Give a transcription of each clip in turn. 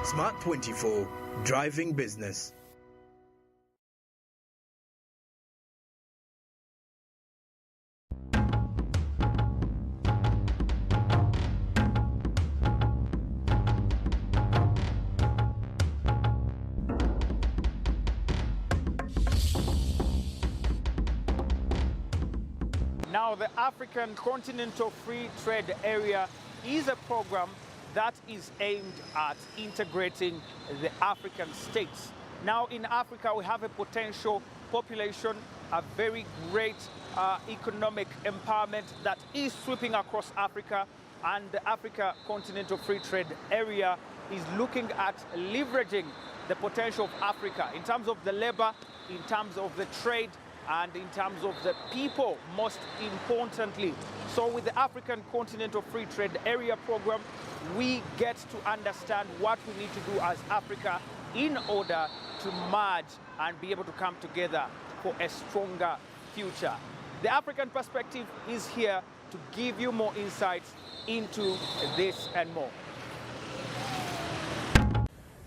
Smart 24, driving business. Now, the African Continental Free Trade Area is a program that is aimed at integrating the African states. Now, in Africa, we have a potential population, a very great economic empowerment that is sweeping across Africa, and the Africa Continental Free Trade Area is looking at leveraging the potential of Africa in terms of the labor, in terms of the trade, and in terms of the people, most importantly. So with the African Continental Free Trade Area program, we get to understand what we need to do as Africa in order to merge and be able to come together for a stronger future. The African Perspective is here to give you more insights into this and more.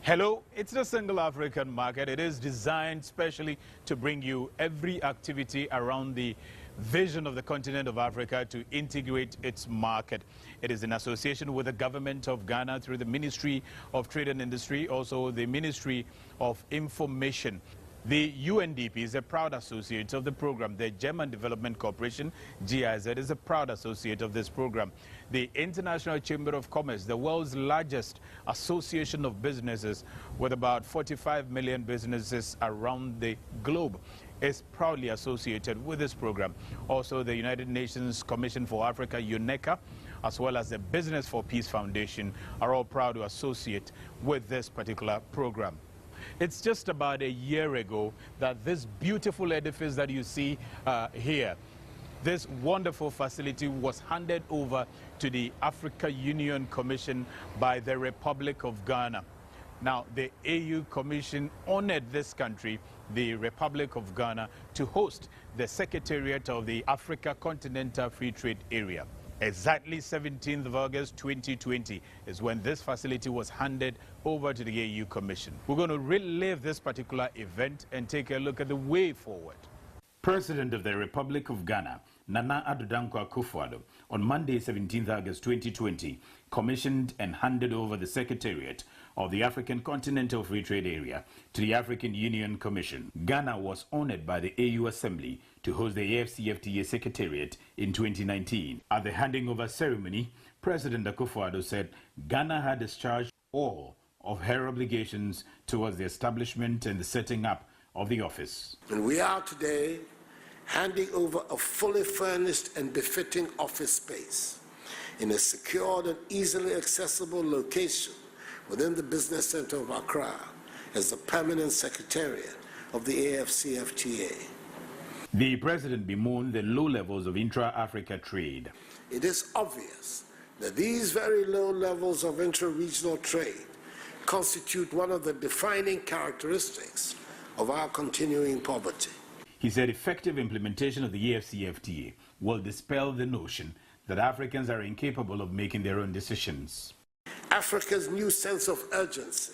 Hello, it's the Single African Market. It is designed specially to bring you every activity around the vision of the continent of Africa to integrate its market. It is in association with the government of Ghana through the Ministry of Trade and Industry, also the Ministry of Information. The UNDP is a proud associate of the program. The German Development Corporation, GIZ, is a proud associate of this program. The International Chamber of Commerce, the world's largest association of businesses with about 45 million businesses around the globe, is proudly associated with this program. Also, the United Nations Commission for Africa, UNECA, as well as the Business for Peace Foundation are all proud to associate with this particular program. It's just about a year ago that this beautiful edifice that you see here, this wonderful facility was handed over to the Africa Union Commission by the Republic of Ghana. Now, the AU Commission honored this country, the Republic of Ghana, to host the Secretariat of the Africa Continental Free Trade Area. Exactly 17th of August 2020 is when this facility was handed over to the AU Commission. We're going to relive this particular event and take a look at the way forward. President of the Republic of Ghana, Nana Addo Dankwa Akufo-Addo, on Monday 17th August 2020, commissioned and handed over the Secretariat of the African Continental Free Trade Area to the African Union Commission. Ghana was honored by the AU Assembly to host the AFCFTA Secretariat in 2019. At the handing over ceremony, President Akufo-Addo said Ghana had discharged all of her obligations towards the establishment and the setting up of the office. And we are today handing over a fully furnished and befitting office space in a secured and easily accessible location within the business center of Accra as the permanent secretariat of the AFCFTA. The president bemoaned the low levels of intra-Africa trade. It is obvious that these very low levels of intra-regional trade constitute one of the defining characteristics of our continuing poverty. He said effective implementation of the AFCFTA will dispel the notion that Africans are incapable of making their own decisions. Africa's new sense of urgency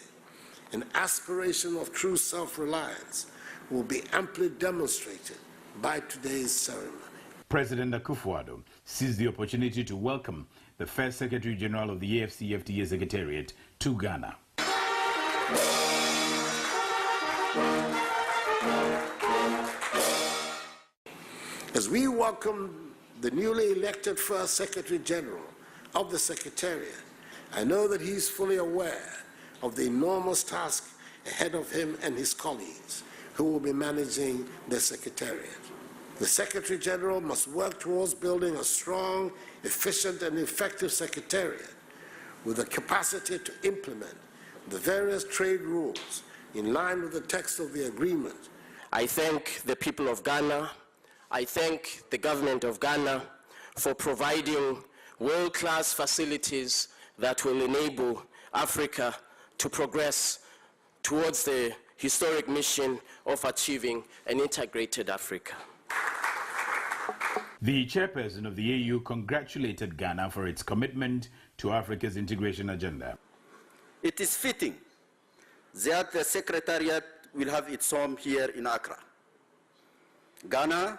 and aspiration of true self-reliance will be amply demonstrated by today's ceremony. President Akufo-Addo seized the opportunity to welcome the first Secretary General of the AFCFTA Secretariat to Ghana. As we welcome the newly elected first Secretary General of the Secretariat, I know that he is fully aware of the enormous task ahead of him and his colleagues who will be managing the Secretariat. The Secretary General must work towards building a strong, efficient, and effective Secretariat with the capacity to implement the various trade rules in line with the text of the agreement. I thank the people of Ghana. I thank the government of Ghana for providing world-class facilities that will enable Africa to progress towards the historic mission of achieving an integrated Africa. The chairperson of the AU congratulated Ghana for its commitment to Africa's integration agenda. It is fitting that the Secretariat will have its home here in Accra. Ghana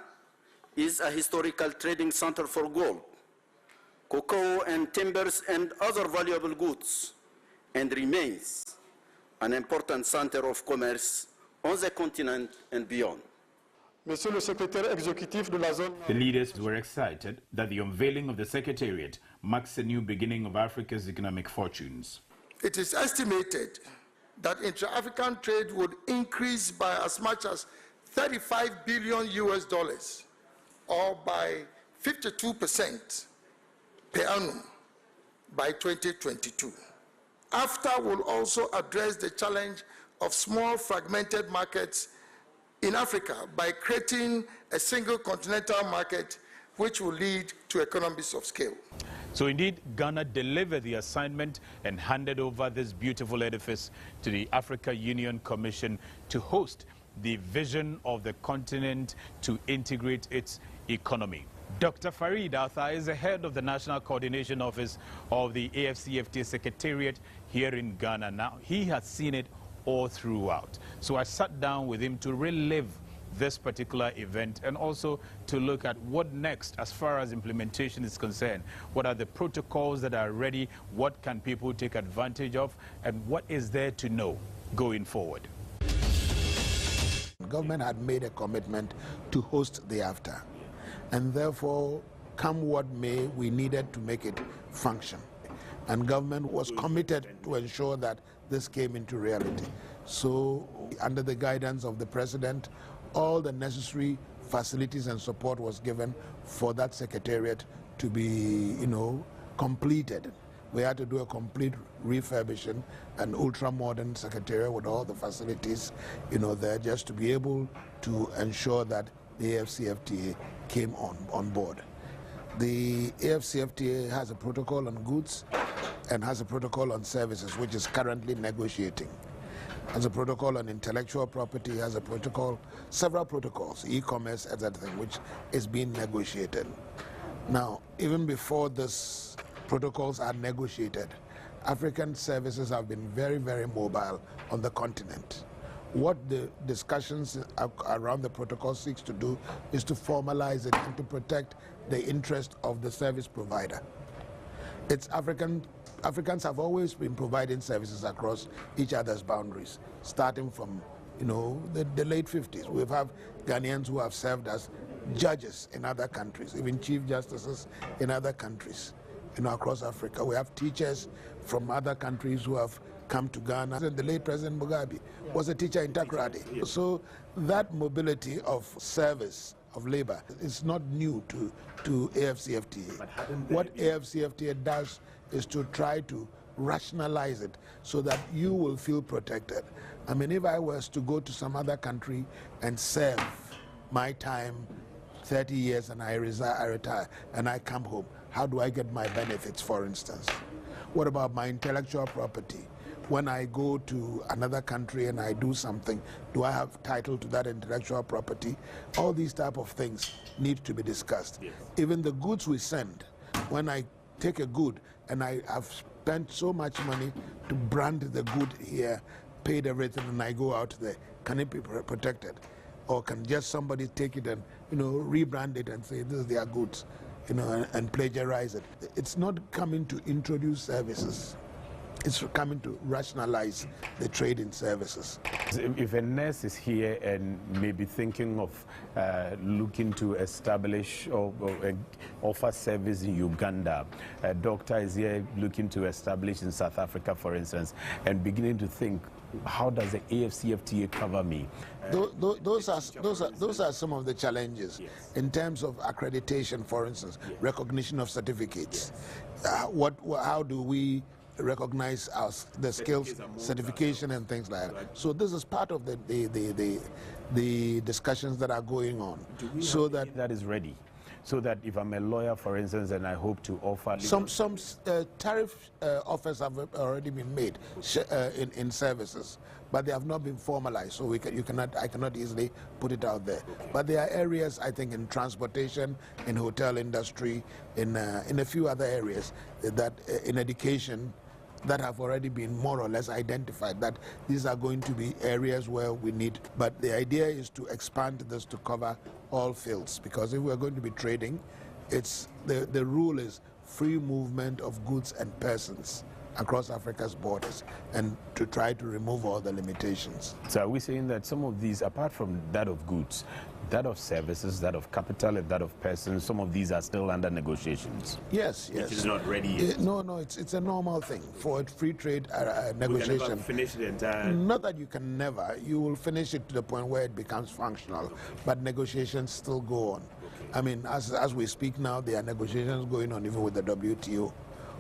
is a historical trading center for gold, cocoa and timbers and other valuable goods, and remains an important center of commerce on the continent and beyond. Monsieur le secrétaire exécutif de la zone. The leaders were excited that the unveiling of the Secretariat marks a new beginning of Africa's economic fortunes. It is estimated that intra-African trade would increase by as much as $35 billion US, or by 52% per annum by 2022. AFTA will also address the challenge of small fragmented markets in Africa by creating a single continental market which will lead to economies of scale. So indeed, Ghana delivered the assignment and handed over this beautiful edifice to the Africa Union Commission to host the vision of the continent to integrate its economy. Dr. Farid Arthur is the head of the National Coordination Office of the AFCFTA Secretariat here in Ghana. Now, he has seen it all throughout. So I sat down with him to relive this particular event and also to look at what next as far as implementation is concerned. What are the protocols that are ready? What can people take advantage of? And what is there to know going forward? The government had made a commitment to host the AFTA, and therefore, come what may, we needed to make it function. And government was committed to ensure that this came into reality. So, under the guidance of the president, all the necessary facilities and support was given for that secretariat to be, completed. We had to do a complete refurbishing, an ultra-modern secretariat with all the facilities, there, just to be able to ensure that the AFCFTA came on board. The AFCFTA has a protocol on goods and has a protocol on services, which is currently negotiating. Has a protocol on intellectual property, has a protocol, several protocols, e-commerce, everything, which is being negotiated. Now, even before these protocols are negotiated, African services have been very, very mobile on the continent. What the discussions around the protocol seeks to do is to formalize it and to protect the interest of the service provider. Africans have always been providing services across each other's boundaries, starting from the late 50s. We have Ghanaians who have served as judges in other countries, even chief justices in other countries, across Africa. We have teachers from other countries who have come to Ghana. The late President Mugabe was a teacher in Takoradi. So that mobility of service, of labor, is not new to AFCFTA. What AFCFTA does is to try to rationalize it so that you will feel protected. I mean, if I was to go to some other country and serve my time 30 years and I retire and I come home, how do I get my benefits, for instance? What about my intellectual property? When I go to another country and I do something, do I have title to that intellectual property? All these type of things need to be discussed. Yes. Even the goods we send, when I take a good and I have spent so much money to brand the good here, paid everything, and I go out there, can it be protected? Or can just somebody take it and rebrand it and say this is their goods, and plagiarize it? It's not coming to introduce services. It's coming to rationalize the trade in services. If a nurse is here and maybe thinking of looking to establish or offer service in Uganda, a doctor is here looking to establish in South Africa, for instance, and beginning to think, how does the AFCFTA cover me? Those are some of the challenges. Yes. In terms of accreditation, for instance, yes. Recognition of certificates. Yes. How do we recognize the skills certification and things like that? So this is part of the discussions that are going on, so that is ready. So that if I'm a lawyer, for instance, and I hope to offer some tariff offers have already been made in services, but they have not been formalized. So I cannot easily put it out there. Okay. But there are areas, I think, in transportation, in hotel industry, in a few other areas, that in education, that have already been more or less identified, that these are going to be areas where we need. But the idea is to expand this to cover all fields, because if we're going to be trading, it's the rule is free movement of goods and persons across Africa's borders, and to try to remove all the limitations. So are we saying that some of these, apart from that of goods, that of services, that of capital, and that of persons, some of these are still under negotiations? Yes, yes. It is not ready yet. No, it's a normal thing for a free trade negotiation. We can never finish the entire... Not that you can never. You will finish it to the point where it becomes functional, but negotiations still go on. I mean, as we speak now, there are negotiations going on even with the WTO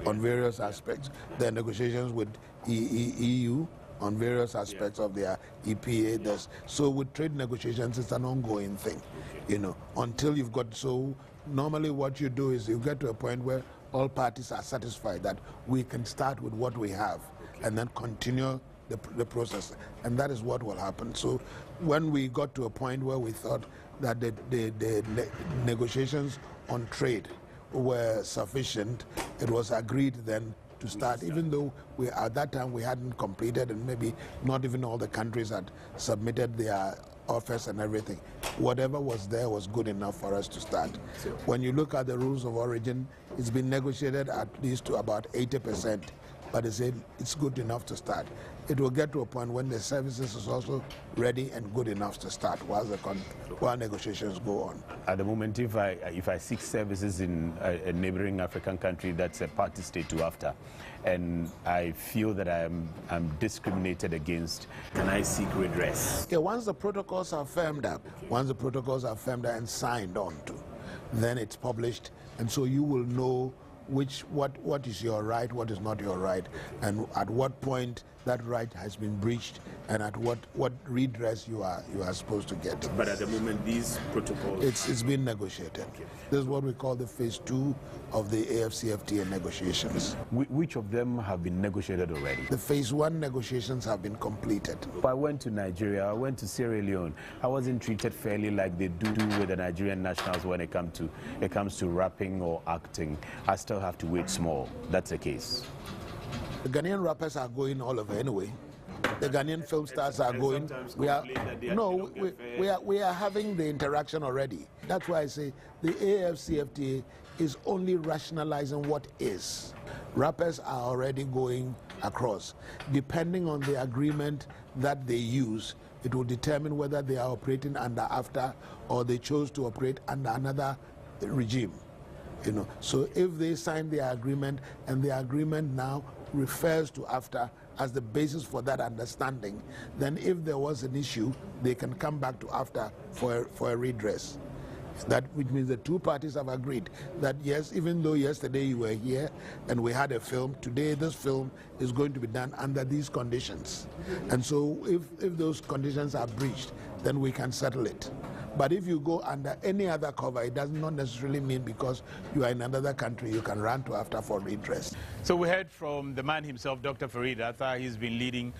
on various aspects. There are negotiations with EU on various aspects of their EPA. So with trade negotiations, it's an ongoing thing, you know, until you've got, so normally what you do is you get to a point where all parties are satisfied that we can start with what we have and then continue the process, and that is what will happen. So when we got to a point where we thought that the negotiations on trade were sufficient, it was agreed then to start, even though at that time we hadn't completed, and maybe not even all the countries had submitted their offers and everything. Whatever was there was good enough for us to start. When you look at the rules of origin, it's been negotiated at least to about 80%, but it's good enough to start. It will get to a point when the services is also ready and good enough to start while negotiations go on. At the moment, if I seek services in a neighboring African country that's a party state to AFTA, and I feel that I'm discriminated against, can I seek redress? Yeah, once the protocols are firmed up, and signed on to, then it's published, and so you will know what is your right, what is not your right, and at what point that right has been breached, and at what redress you are supposed to get. But at the moment, these protocols... It's been negotiated. Okay. This is what we call the phase 2 of the AFCFTA negotiations. Which of them have been negotiated already? The phase 1 negotiations have been completed. I went to Nigeria, I went to Sierra Leone. I wasn't treated fairly like they do with the Nigerian nationals when it comes to rapping or acting. I still have to wait small. That's the case. The Ghanaian rappers are going all over anyway. The Ghanaian film stars are going. We are having the interaction already. That's why I say the AFCFTA is only rationalizing what is. Rappers are already going across. Depending on the agreement that they use, it will determine whether they are operating under AFTA or they chose to operate under another regime. You know, so if they sign the agreement and the agreement now refers to AFTA as the basis for that understanding, then if there was an issue, they can come back to AFTA for a redress. Which means the two parties have agreed that yes, even though yesterday you were here and we had a film, today this film is going to be done under these conditions. And so if those conditions are breached, then we can settle it. But if you go under any other cover, it does not necessarily mean because you are in another country, you can run to AFTA for redress. So we heard from the man himself, Dr. Farid Atta. He's been leading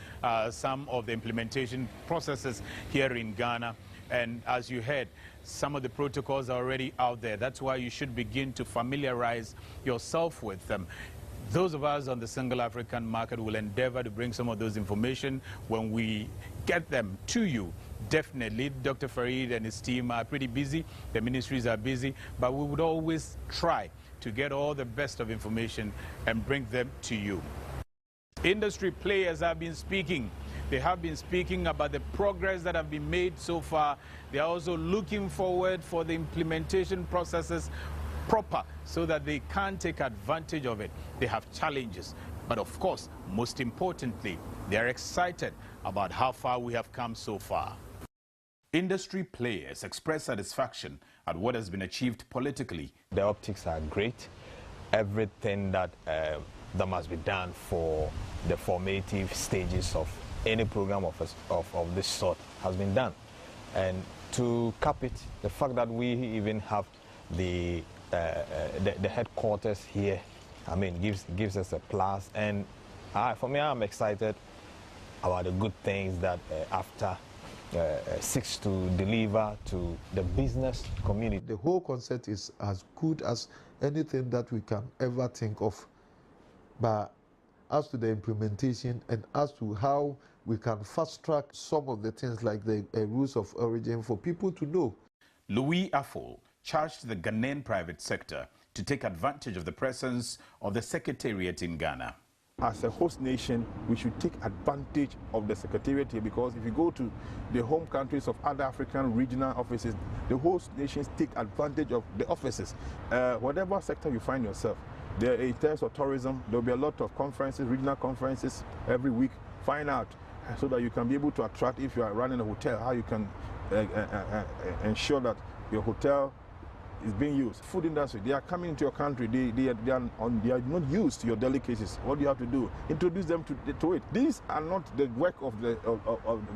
some of the implementation processes here in Ghana. And as you heard, some of the protocols are already out there. That's why you should begin to familiarize yourself with them. Those of us on the single African market will endeavor to bring some of those information when we get them to you. Definitely, Dr. Farid and his team are pretty busy. The ministries are busy, but we would always try to get all the best of information and bring them to you. Industry players have been speaking. They have been speaking about the progress that have been made so far. They are also looking forward for the implementation processes proper so that they can take advantage of it. They have challenges, but of course, most importantly, they are excited about how far we have come so far. Industry players express satisfaction at what has been achieved politically. The optics are great. Everything that must be done for the formative stages of any program of this sort has been done. And to cap it, the fact that we even have the headquarters here, I mean, gives us a plus. And for me, I'm excited about the good things that AFTA seeks to deliver to the business community. The whole concept is as good as anything that we can ever think of. But as to the implementation and as to how we can fast track some of the things like the rules of origin for people to know. Louis Afful charged the Ghanaian private sector to take advantage of the presence of the Secretariat in Ghana. As a host nation, we should take advantage of the Secretariat here, because if you go to the home countries of other African regional offices, the host nations take advantage of the offices. Whatever sector you find yourself, there, in terms of tourism, there will be a lot of conferences, regional conferences every week. Find out so that you can be able to attract, if you are running a hotel, how you can ensure that your hotel is being used. Food industry, they are coming into your country, they are not used to your delicacies. What do you have to do? Introduce them to it. These are not the work of the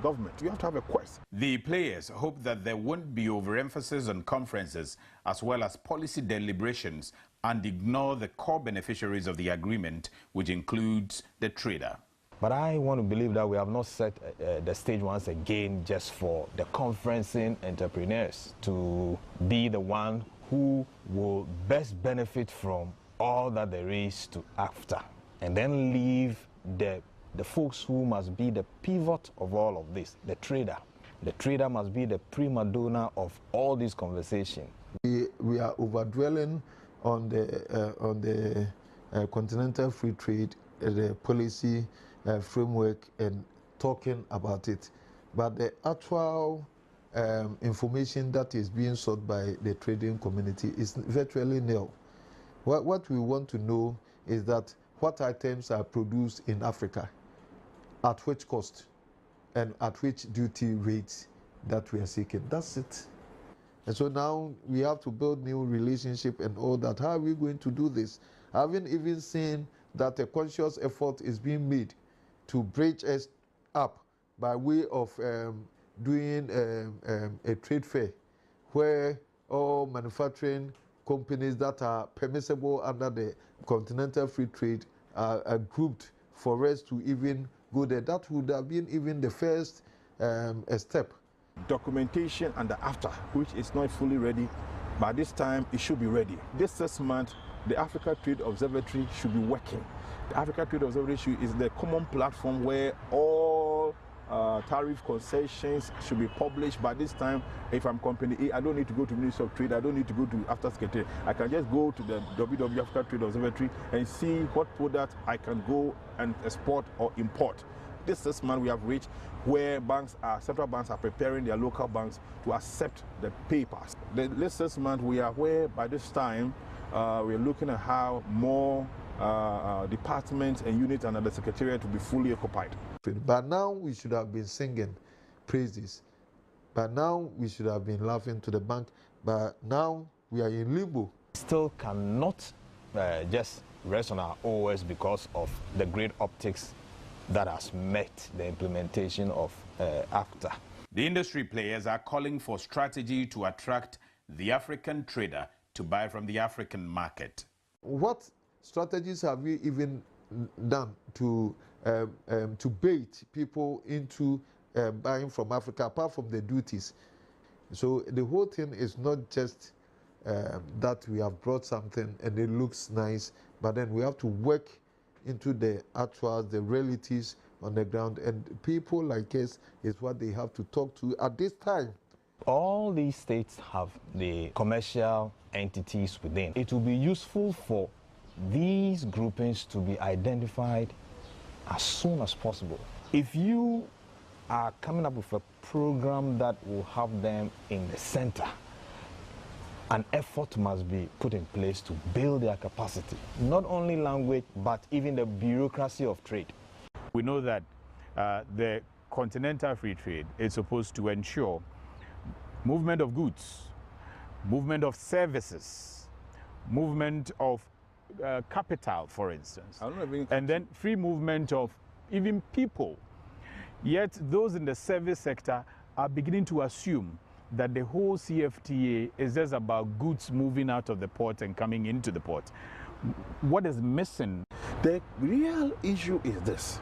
government. You have to have a quest. The players hope that there won't be overemphasis on conferences as well as policy deliberations and ignore the core beneficiaries of the agreement, which includes the trader. But I want to believe that we have not set the stage once again just for the conferencing entrepreneurs to be the one who will best benefit from all that there is to after, and then leave the folks who must be the pivot of all of this, the trader. The trader must be the prima donna of all these conversations. We are overdwelling on the continental free trade, the policy framework, and talking about it, but the actual information that is being sought by the trading community is virtually nil. What we want to know is that what items are produced in Africa, at which cost, and at which duty rates that we are seeking. That's it. And so now we have to build new relationship and all that. How are we going to do this? I haven't even seen that a conscious effort is being made to bridge us up by way of doing a trade fair where all manufacturing companies that are permissible under the continental free trade are grouped for us to even go there. That would have been even the first step. Documentation and the after, which is not fully ready. By this time, it should be ready. This 6 months, the Africa Trade Observatory should be working. The Africa Trade Observatory is the common platform where all tariff concessions should be published. By this time, if I'm company A, I don't need to go to Ministry of Trade, I don't need to go to After Secretary. I can just go to the WW Africa Trade Observatory and see what product I can go and export or import. This 6 months we have reached where central banks are preparing their local banks to accept the papers. The 6 months we are where by this time we're looking at how more departments and units under the Secretariat to be fully occupied. But now we should have been singing praises. But now we should have been laughing to the bank. But now we are in limbo. Still cannot just rest on our oars because of the great optics that has met the implementation of AFTA. The industry players are calling for strategy to attract the African trader to buy from the African market. What strategies have we even done to bait people into buying from Africa, apart from the duties? So the whole thing is not just that we have brought something and it looks nice, but then we have to work into the actuals, the realities on the ground, and people like us is what they have to talk to at this time. All these states have the commercial entities within. It will be useful for these groupings to be identified as soon as possible. If you are coming up with a program that will have them in the center, an effort must be put in place to build their capacity, not only language, but even the bureaucracy of trade. We know that the continental free trade is supposed to ensure movement of goods, movement of services, movement of capital, for instance, and then free movement of even people. Yet those in the service sector are beginning to assume that the whole CFTA is just about goods moving out of the port and coming into the port. What is missing? The real issue is this.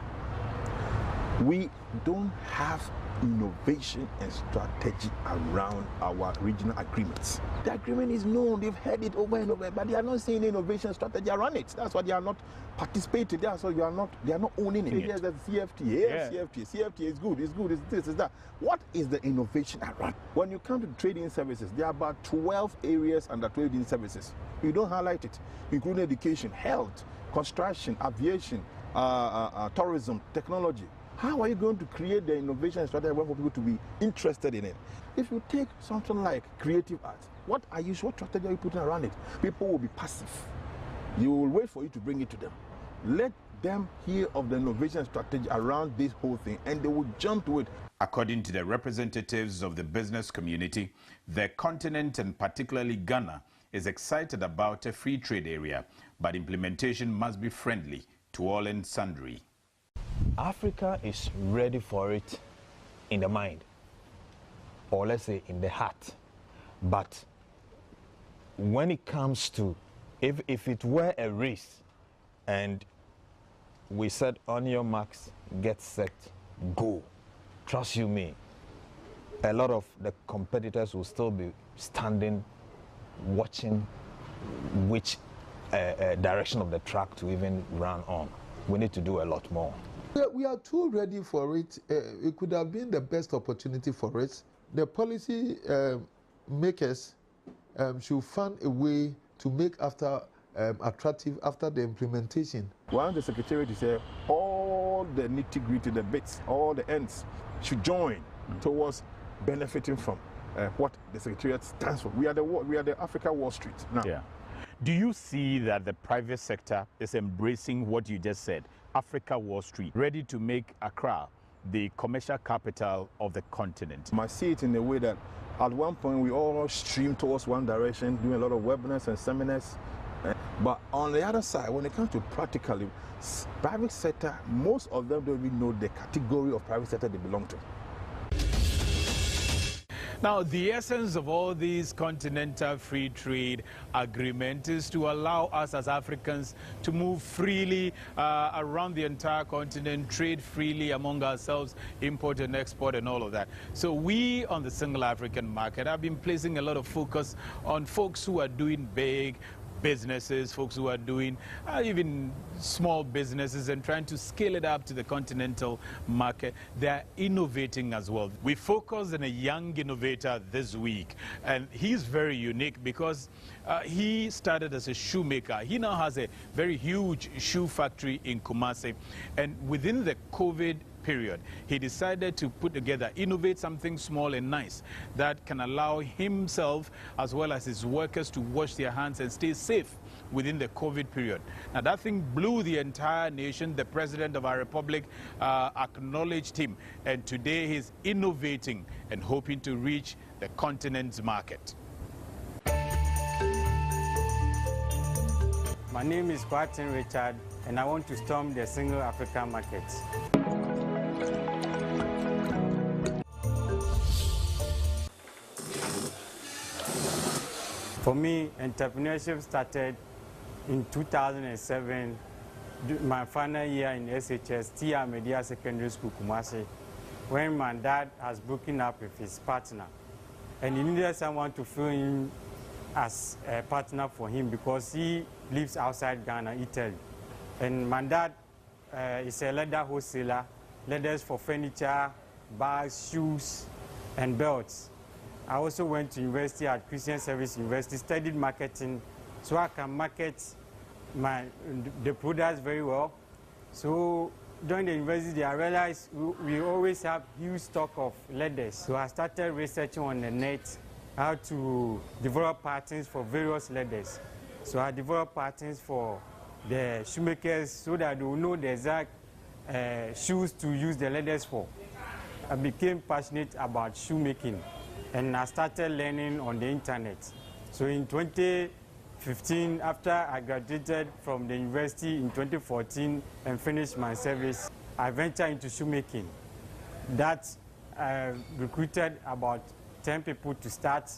We don't have innovation and strategy around our regional agreements. The agreement is known, they've heard it over and over, but they are not seeing innovation strategy around it. That's why they are not participating. That's why they are not owning it. Yes, that's CFTA. CFTA is good, it's this, it's that. What is the innovation around? When you come to trading services, there are about 12 areas under trading services. You don't highlight it, including education, health, construction, aviation, tourism, technology. How are you going to create the innovation strategy for people to be interested in it? If you take something like creative art, what strategy are you putting around it? People will be passive. You will wait for you to bring it to them. Let them hear of the innovation strategy around this whole thing, and they will jump to it. According to the representatives of the business community, the continent, and particularly Ghana, is excited about a free trade area, but implementation must be friendly to all and sundry. Africa is ready for it in the mind, or let's say in the heart. But when it comes to, if it were a race and we said on your marks, get set, go, trust you me, a lot of the competitors will still be standing, watching which direction of the track to even run on. We need to do a lot more. We are too ready for it. It could have been the best opportunity for it. The policy makers should find a way to make attractive after the implementation. One, the Secretariat is here, all the nitty-gritty, the bits, all the ends should join towards benefiting from what the Secretariat stands for. We are the Africa Wall Street now. Yeah. Do you see that the private sector is embracing what you just said, Africa Wall Street, ready to make Accra the commercial capital of the continent? I see it in a way that at one point we all stream towards one direction, doing a lot of webinars and seminars. But on the other side, when it comes to practically, private sector, most of them don't even know the category of private sector they belong to. Now, the essence of all these continental free trade agreements is to allow us as Africans to move freely around the entire continent, trade freely among ourselves, import and export and all of that. So we on the single African market have been placing a lot of focus on folks who are doing big businesses, folks who are doing even small businesses and trying to scale it up to the continental market. They're innovating as well. We focused on a young innovator this week, and he's very unique because he started as a shoemaker. He now has a very huge shoe factory in Kumasi, and within the COVID period, he decided to put together, innovate something small and nice that can allow himself as well as his workers to wash their hands and stay safe within the COVID period. Now that thing blew the entire nation. The president of our republic acknowledged him, and today he's innovating and hoping to reach the continent's market. My name is Kwatin Richard, and I want to storm the single African market. For me, entrepreneurship started in 2007, my final year in SHS, Tia Media Secondary School, Kumasi, when my dad has broken up with his partner. And he needed someone to fill in as a partner for him because he lives outside Ghana, Italy. And my dad is a leather wholesaler, leathers for furniture, bags, shoes, and belts. I also went to university at Christian Service University, studied marketing, so I can market the products very well. So during the university, I realized we always have huge stock of leathers. So I started researching on the net how to develop patterns for various leathers. So I developed patterns for the shoemakers so that they will know the exact shoes to use the leathers for. I became passionate about shoemaking, and I started learning on the internet. So in 2015, after I graduated from the university in 2014 and finished my service, I ventured into shoemaking. That recruited about 10 people to start.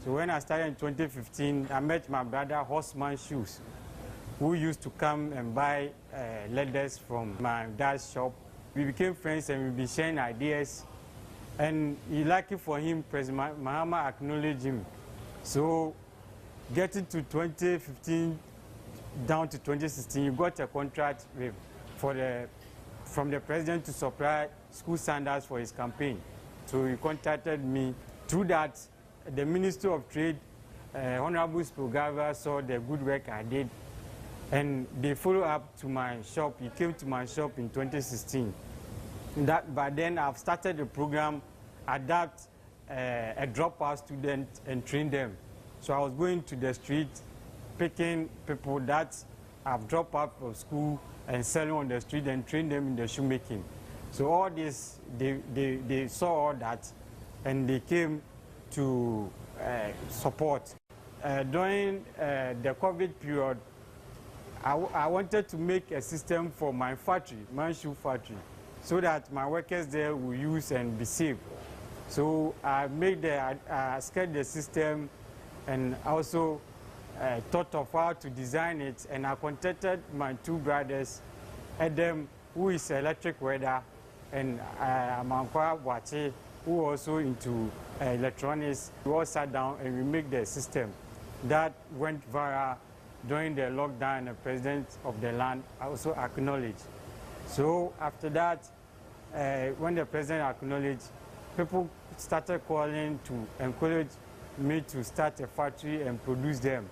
So when I started in 2015, I met my brother Horseman Shoes, who used to come and buy leathers from my dad's shop. We became friends and we've been sharing ideas. And lucky for him, President Mahama acknowledged him. So getting to 2015 down to 2016, he got a contract from the president to supply school sandals for his campaign. So he contacted me. Through that, the Minister of Trade, Honorable Spogava, saw the good work I did, and they followed up to my shop. He came to my shop in 2016. By then, I've started a program, adapt a dropout student and train them. So I was going to the street, picking people that have dropped out of school and selling on the street and train them in the shoemaking. So all this, they saw all that, and they came to support. During the COVID period, I wanted to make a system for my factory, my shoe factory, so that my workers there will use and be safe. So I sketched the system and also thought of how to design it, and I contacted my two brothers, Adam, who is electric welder, and Amankwa Wache, who also into electronics. We all sat down and we made the system. That went viral during the lockdown, and the president of the land also acknowledged. So after that, when the president acknowledged, people started calling to encourage me to start a factory and produce them.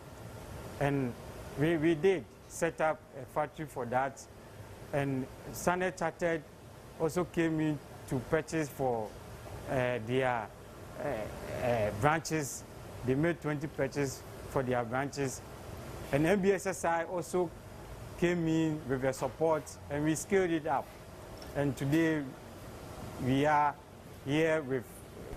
And we did set up a factory for that. And Standard Chartered also came in to purchase for their branches. They made 20 purchases for their branches. And MBSSI also came in with the support, and we scaled it up. And today we are here with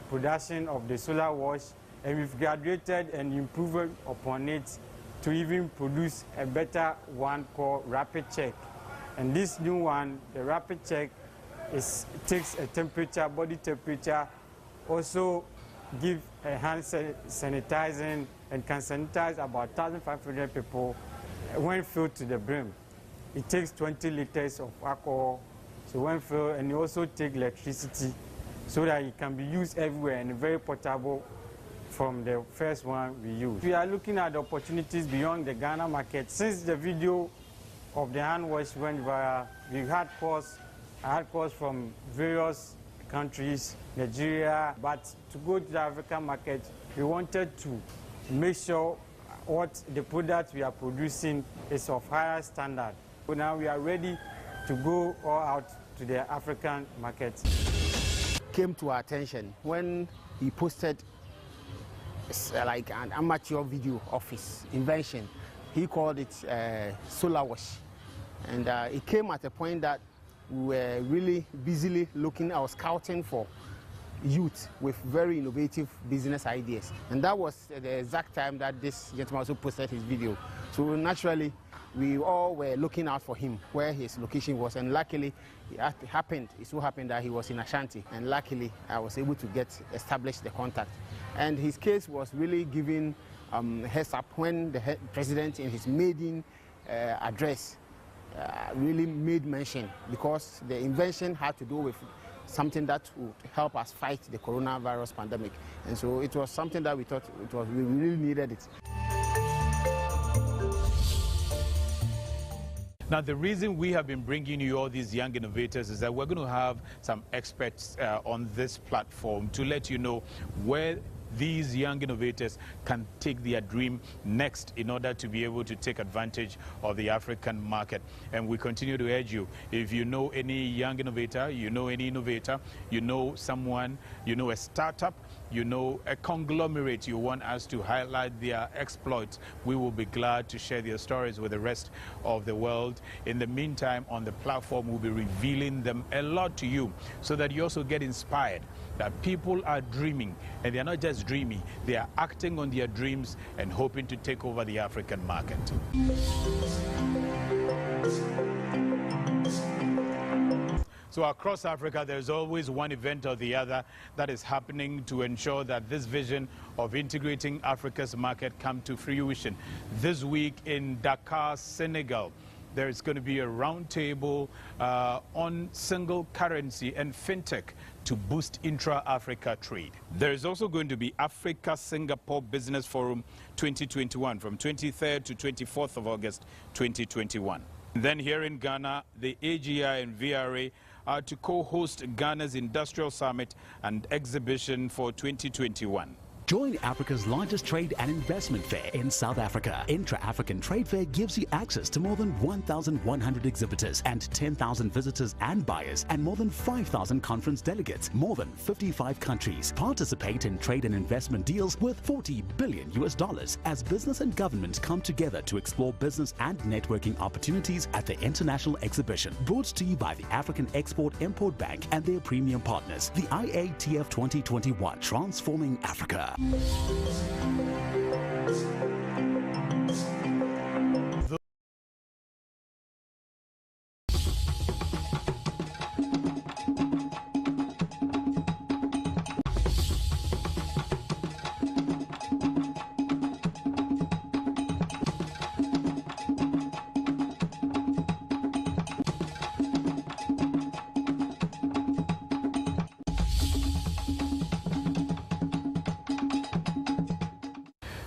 production of the solar wash, and we've graduated and improved upon it to even produce a better one called Rapid Check. And this new one, the Rapid Check, takes a temperature, body temperature, also give a hand sanitizing, and can sanitize about 1,500 people when filled to the brim. It takes 20 liters of alcohol, so when filled, and it also takes electricity so that it can be used everywhere and very portable from the first one we used. We are looking at opportunities beyond the Ghana market. Since the video of the hand wash went viral, we had calls. I had calls from various countries, Nigeria, but to go to the African market, we wanted to make sure what the product we are producing is of higher standard. So now we are ready to go all out to the African market. Came to our attention when he posted like an amateur video of his invention. He called it solar wash. And it came at a point that we were really busily looking or scouting for youth with very innovative business ideas. And that was the exact time that this gentleman also posted his video. So naturally, we all were looking out for him, where his location was. And luckily, it so happened that he was in Ashanti. And luckily, I was able to establish the contact. And his case was really given heads up when the president in his maiden address really made mention, because the invention had to do with something that would help us fight the coronavirus pandemic. And so it was something that we thought we really needed it. Now, the reason we have been bringing you all these young innovators is that we're going to have some experts on this platform to let you know where these young innovators can take their dream next in order to be able to take advantage of the African market. And we continue to urge you, if you know any young innovator, you know any innovator, you know someone, you know a startup, you know a conglomerate, you want us to highlight their exploits, we will be glad to share their stories with the rest of the world. In the meantime, on the platform, we'll be revealing them a lot to you so that you also get inspired that people are dreaming, and they're not just dreaming, they are acting on their dreams and hoping to take over the African market. So across Africa, there's always one event or the other that is happening to ensure that this vision of integrating Africa's market come to fruition. This week in Dakar, Senegal, there is going to be a roundtable on single currency and fintech to boost intra-Africa trade. There is also going to be Africa-Singapore Business Forum 2021 from 23rd to 24th of August 2021. Then here in Ghana, the AGI and VRA are to co-host Ghana's Industrial Summit and Exhibition for 2021. Join Africa's largest trade and investment fair in South Africa. Intra-African Trade Fair gives you access to more than 1,100 exhibitors and 10,000 visitors and buyers and more than 5,000 conference delegates, more than 55 countries. Participate in trade and investment deals with $40 billion as business and government come together to explore business and networking opportunities at the international exhibition. Brought to you by the African Export-Import Bank and their premium partners. The IATF 2021, Transforming Africa.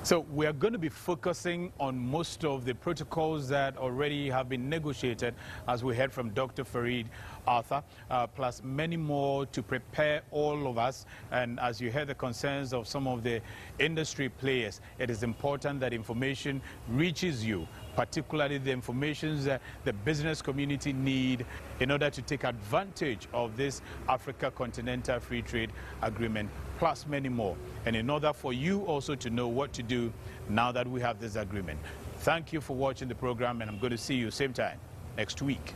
So we are going to be focusing on most of the protocols that already have been negotiated, as we heard from Dr. Farid Arthur, plus many more to prepare all of us. And as you heard the concerns of some of the industry players, it is important that information reaches you, particularly the information that the business community need in order to take advantage of this Africa Continental Free Trade Agreement, plus many more. And in order for you also to know what to do now that we have this agreement. Thank you for watching the program, and I'm going to see you same time next week.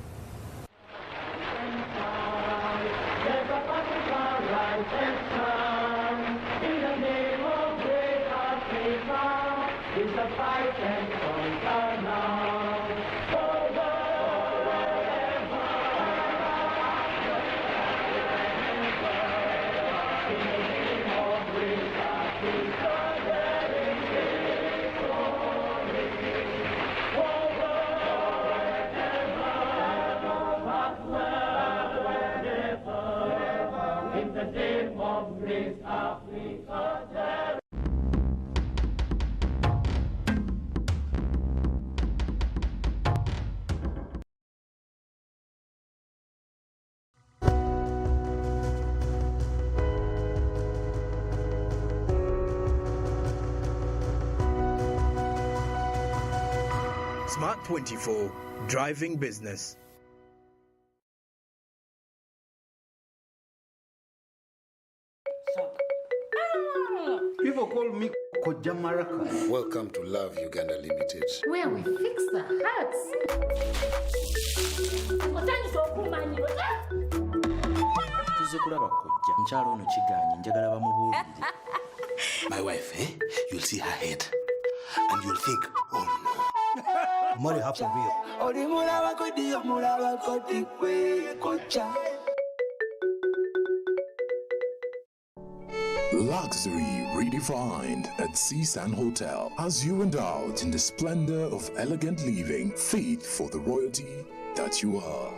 Smart 24, driving business. People call me Kojamaraka. Welcome to Love Uganda Limited, where we fix the hearts. My wife, you'll see her head and you'll think, oh no. Money have some real. Luxury redefined at Seasan Hotel as you indulge in the splendor of elegant living fit for the royalty that you are.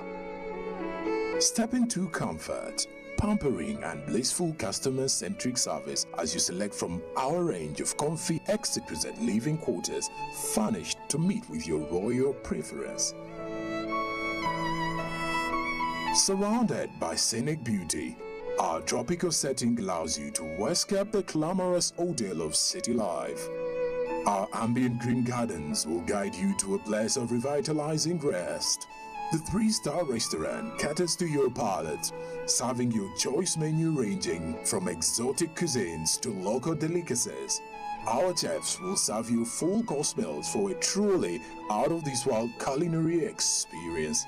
Step into comfort, pampering and blissful customer-centric service as you select from our range of comfy, exquisite living quarters furnished to meet with your royal preference. Surrounded by scenic beauty, our tropical setting allows you to escape the glamorous ordeal of city life. Our ambient green gardens will guide you to a place of revitalizing rest. The 3-star restaurant caters to your palate, serving your choice menu ranging from exotic cuisines to local delicacies. Our chefs will serve you full course meals for a truly out-of-this-world culinary experience.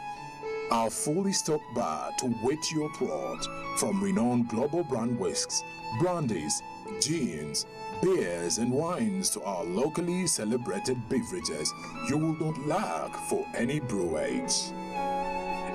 Our fully stocked bar to whet your throat, from renowned global brand whisks, brandies, gins, beers and wines to our locally celebrated beverages, you will not lack for any brewage.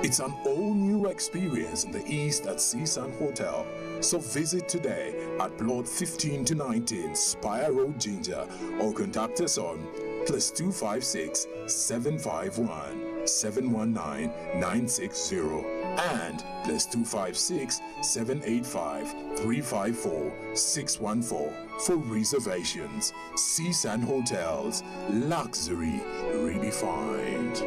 It's an all-new experience in the East at Seasan Hotel. So visit today at Plot 15 to 19 Spire Road, Ginger, or contact us on +256 751 719-960 and +256 785 354 614 for reservations. Seasand Hotels, luxury redefined.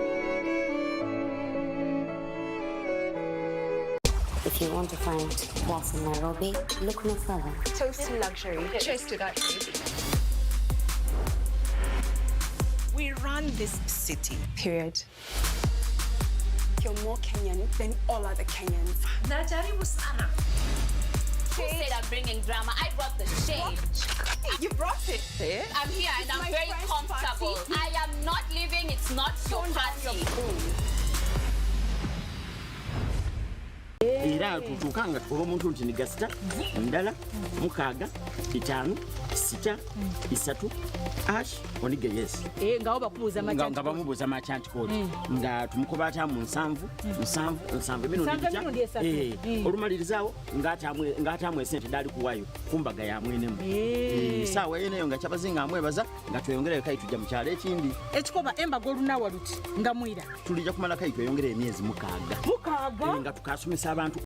If you want to find class in Nairobi, look no further. Toast to luxury. Cheers to that, baby. We run this city. Period. You're more Kenyan than all other Kenyans. Najaribu sana. Who said I'm bringing drama? I brought the shade. You brought it. Yeah. I'm here and I'm very comfortable. Party. I am not leaving. It's not your party. Era tutukanga omuntu nti nigasita ndala mukaga itano sita isatu ash onige yes ngaho bakubuza amachanti nga bamubuza amachanti code nga tumukobata mu nsanvu bino olumalirizawo ngatamwe sente dali kuwayo kumbaga ya mwenemu sawa yeneyo nga kyabazinga amwebaza nga tweyongere kai tujja mu kyalo ekindi ekikoba embago lunawa luti nga mwira tulija kumala kai tweyongere emyezi mukaga nga tukasomesa abantu